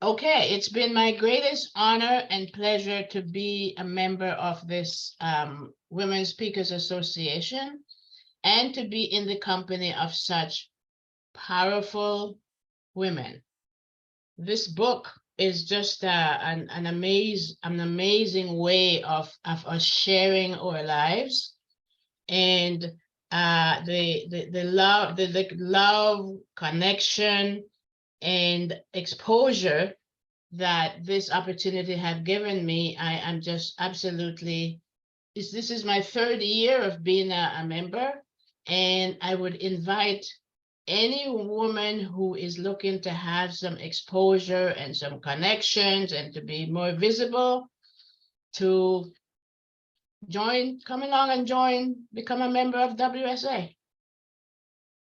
Okay, it's been my greatest honor and pleasure to be a member of this Women Speakers Association and to be in the company of such powerful women. This book is just an amazing way of us sharing our lives and the love, connection, and exposure that this opportunity have given me. I am just absolutely, this is my third year of being a member, and I would invite any woman who is looking to have some exposure and some connections and to be more visible to join, come along and join, become a member of WSA.